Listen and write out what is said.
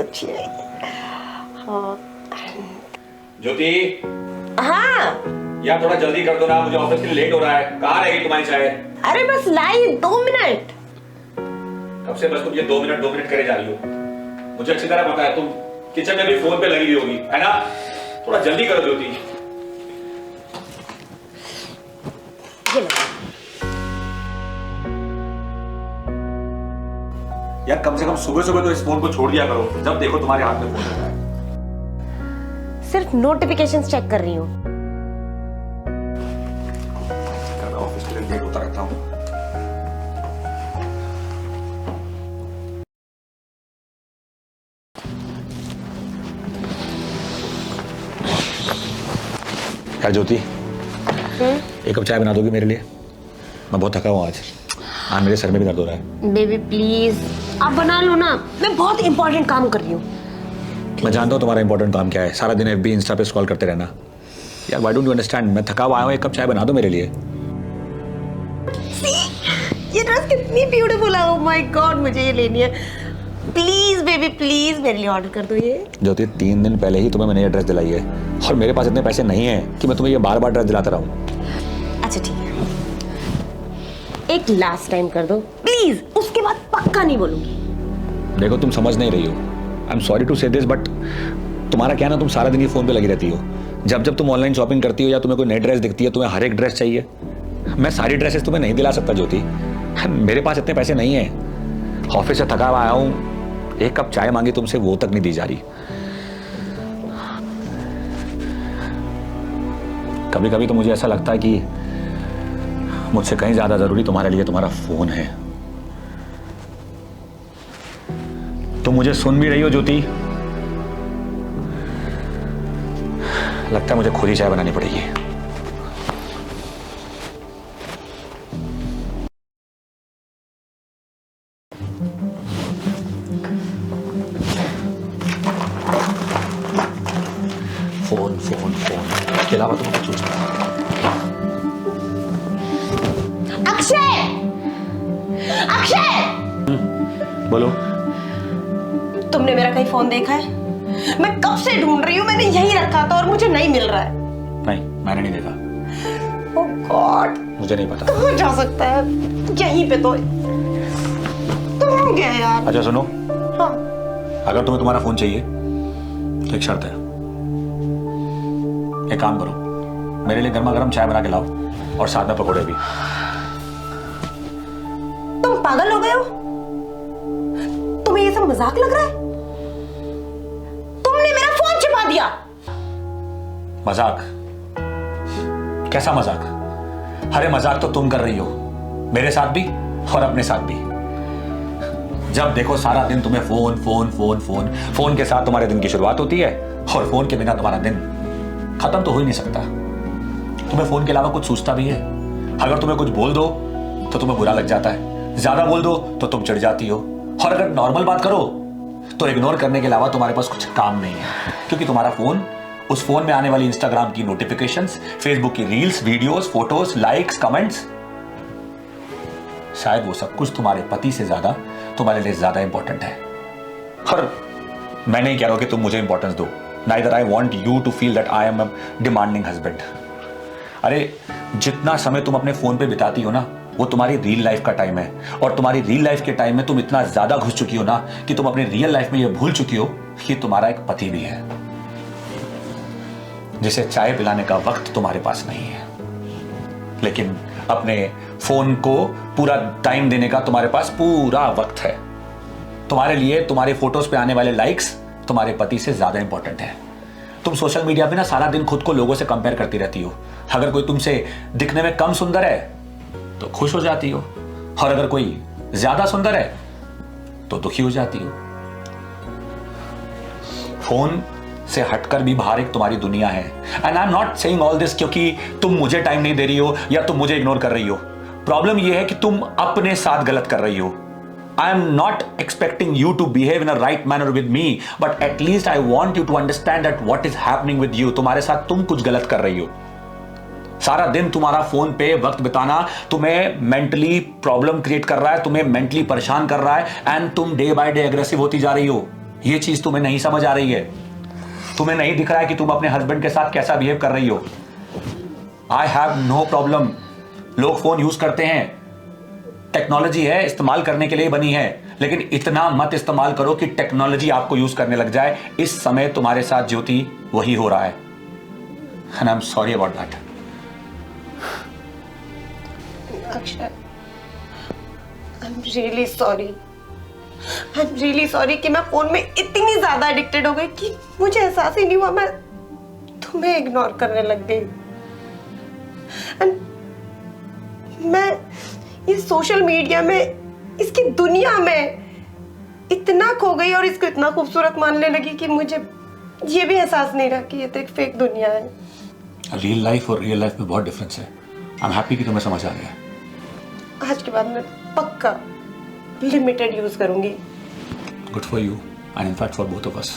अच्छी है। हाँ ज्योति। हाँ यार थोड़ा जल्दी कर दो ना, मुझे ऑफिस के लिए लेट हो रहा है। कहाँ रहेगी तुम्हारी चाय? अरे बस लाई 2 मिनट। कब से बस तुम ये 2 मिनट करे जा रही हो? मुझे अच्छी तरह पता है तुम किचन में भी फोन पे लगी हुई होगी, है ना? थोड़ा जल्दी करो ज्योति। ये लो। यार कम से कम सुबह सुबह तो इस फोन को छोड़ दिया करो, जब देखो तुम्हारे हाथ में फोन रहता है। सिर्फ नोटिफिकेशंस चेक कर रही हूँ। ऑफिस के लिए लेट होता रहता हूँ। यार ज्योति, एक कप चाय बना दोगी मेरे लिए? मैं बहुत थका हूँ आज मेरे सर में भी दर्द हो रहा है। बेबी प्लीज आप बना लो ना, मैं बहुत इंपॉर्टेंट काम कर रही हूँ। मैं जानता हूँ तुम्हारा इंपॉर्टेंट काम क्या है, सारा दिन FB इंस्टा पे स्क्रॉल करते रहना। यार व्हाई डोंट यू अंडरस्टैंड, मैं थका हुआ आया हूँ, एक कप चाय बना दो मेरे लिए। ये ड्रेस कितनी ब्यूटीफुल है, ओह माय गॉड मुझे ये लेनी है। प्लीज बेबी प्लीज मेरे लिए ऑर्डर कर दो ये। ज्योति 3 दिन पहले ही तुम्हें मैंने ये ड्रेस दिलाई है और मेरे पास इतने पैसे नहीं हैं कि मैं तुम्हें ये बार बार ड्रेस दिलाता रहूं। अच्छा ठीक है, एक लास्ट टाइम कर दो प्लीज, उसके बाद पक्का नहीं बोलूंगी। देखो तुम समझ नहीं रही हो, आई एम सॉरी टू से दिस बट तुम्हारा क्या ना, तुम सारा दिन ये फोन पे लगी रहती हो। जब जब तुम ऑनलाइन शॉपिंग करती हो या तुम्हें कोई नई ड्रेस दिखती है, तुम्हें हर एक ड्रेस चाहिए। मैं सारी ड्रेसेस तुम्हें नहीं दिला सकता ज्योति, मेरे पास इतने पैसे नहीं है। ऑफिस से थका हुआ आया हूँ, एक कप चाय मांगी तुमसे वो तक नहीं दी जा रही। कभी कभी तो मुझे ऐसा लगता है कि मुझसे कहीं ज्यादा जरूरी तुम्हारे लिए तुम्हारा फोन है। तुम मुझे सुन भी रही हो ज्योति? लगता है मुझे खुद ही चाय बनानी पड़ेगी। फोन फोन फोन के अलावा तो कुछ सोचता। अक्षय, अक्षय बोलो। तुमने मेरा कहीं फोन देखा है? मैं कब से ढूंढ रही हूँ, मैंने यही रखा था और मुझे नहीं मिल रहा है। नहीं मैंने नहीं देखा। ओह गॉड, मुझे नहीं पता कहाँ जा सकता है, यहीं पे तो तुम गए यार। अच्छा सुनो, हाँ अगर तुम्हें तुम्हारा फोन चाहिए तो एक शर्त है। एक काम करो, मेरे लिए गर्मा गर्म चाय बना के लाओ और साथ में पकौड़े भी। तुम पागल हो गए हो? तुम्हें ये सब मजाक लग रहा है? तुमने मेरा फोन छिपा दिया। मजाक? कैसा मजाक? अरे मजाक तो तुम कर रही हो, मेरे साथ भी और अपने साथ भी। जब देखो सारा दिन तुम्हें phone phone phone phone phone के साथ तुम्हारे दिन की शुरुआत होती है और फोन के बिना तुम्हारा दिन खत्म तो हो ही नहीं सकता। तुम्हें फोन के अलावा कुछ सूझता भी है? अगर तुम्हें कुछ बोल दो तो तुम्हें बुरा लग जाता है, ज्यादा बोल दो तो तुम चिढ़ जाती हो, और अगर नॉर्मल बात करो तो इग्नोर करने के अलावा तुम्हारे पास कुछ काम नहीं है, क्योंकि तुम्हारा फोन, उस फोन में आने वाली इंस्टाग्राम की नोटिफिकेशंस, फेसबुक की reels, videos, photos, likes, comments, शायद वो सब कुछ तुम्हारे पति से ज्यादा तुम्हारे लिए ज्यादा इंपॉर्टेंट है। और मैं नहीं कह रहा हूं कि तुम मुझे इंपॉर्टेंस दो, neither I want you to feel that I am a demanding husband. अरे जितना समय तुम अपने फोन पे बिताती हो ना, वो तुम्हारी रियल लाइफ का टाइम है, और तुम्हारी रियल लाइफ के टाइम में तुम इतना ज्यादा घुस चुकी हो ना कि तुम अपनी रियल लाइफ में ये भूल चुकी हो कि तुम्हारा एक पति भी है जिसे चाय पिलाने का वक्त तुम्हारे पास नहीं है, लेकिन अपने फोन को पूरा टाइम देने का तुम्हारे पास पूरा वक्त है। तुम्हारे लिए तुम्हारे फोटोज पे आने वाले लाइक्स तुम्हारे पति से ज्यादा इंपॉर्टेंट है। तुम सोशल मीडिया पे ना सारा दिन खुद को लोगों से कंपेयर करती रहती हो। अगर कोई तुमसे दिखने में कम सुंदर है तो खुश हो जाती हो, और अगर कोई ज्यादा सुंदर है तो दुखी हो जाती हो। फोन से हटकर भी बाहर एक तुम्हारी दुनिया है। And I am not saying all this क्योंकि तुम मुझे टाइम नहीं दे रही हो या तुम मुझे इग्नोर कर रही हो। प्रॉब्लम यह है कि तुम अपने साथ गलत कर रही हो। I am not expecting you to behave in a right manner with me, but at least I want you to understand that what is happening with you. तुम्हारे साथ तुम कुछ गलत कर रही हो। सारा दिन तुम्हारा फोन पे वक्त बिताना तुम्हें मेंटली प्रॉब्लम क्रिएट कर रहा है, तुम्हें मेंटली परेशान कर रहा है, एंड तुम डे बाय डे एग्रेसिव होती जा रही हो। ये चीज तुम्हें नहीं समझ आ रही है, तुम्हें नहीं दिख रहा है कि तुम अपने हस्बैंड के साथ कैसा बिहेव कर रही हो। आई हैव नो प्रॉब्लम, लोग फोन यूज करते हैं, टेक्नोलॉजी है, इस्तेमाल करने के लिए बनी है, लेकिन इतना मत इस्तेमाल करो कि टेक्नोलॉजी आपको यूज करने लग जाए। इस समय तुम्हारे साथ ज्योति वही हो रहा है, and I am sorry about that. Akshay, I am really sorry, I am really sorry कि मैं फोन में इतनी ज्यादा एडिक्टेड हो गई कि मुझे एहसास ही नहीं हुआ मैं तुम्हें इग्नोर करने लग गई। एंड मैं ये सोशल मीडिया में, इसकी दुनिया में इतना खो गई और इसको इतना खूबसूरत मानने लगी कि मुझे ये भी एहसास नहीं रहा कि ये तो एक फेक दुनिया है। रियल लाइफ और रियल लाइफ में बहुत डिफरेंस है। आई एम हैप्पी कि तुम्हें समझ आ गया। आज के बाद मैं पक्का लिमिटेड यूज करूंगी। Good for you and in fact for both of us.